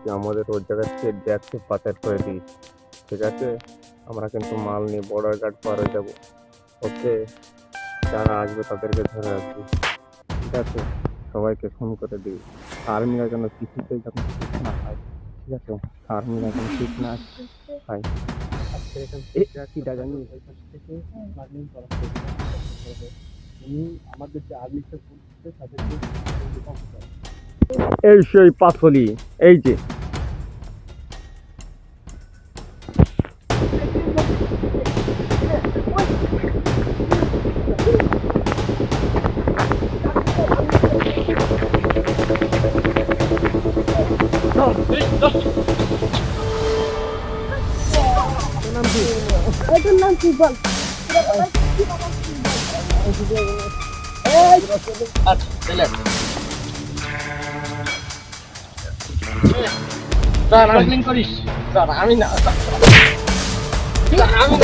তুই আমাদের ওর জায়গা থেকে দেখতে পাচার করে দিস, ঠিক আছে? আমরা কিন্তু মাল নিয়ে বর্ডার গার্ড পার হয়ে যাবো। ওকে, যারা আসবে তাদেরকে ধরে রাখবি, ঠিক আছে? সবাইকে ফোন করে দিবি। আর্মিরা যেন কিছুতেই যেন ঠিক না হয়, ঠিক আছে? আর্মিরা যেন ঠিক না হয়। কি টাকা নিয়ে আমাদের যে আর্মিটা করছে তাদেরকে এই সেই পাথলি, এই যে এটার নাম কি বল? করিস আমি না আমি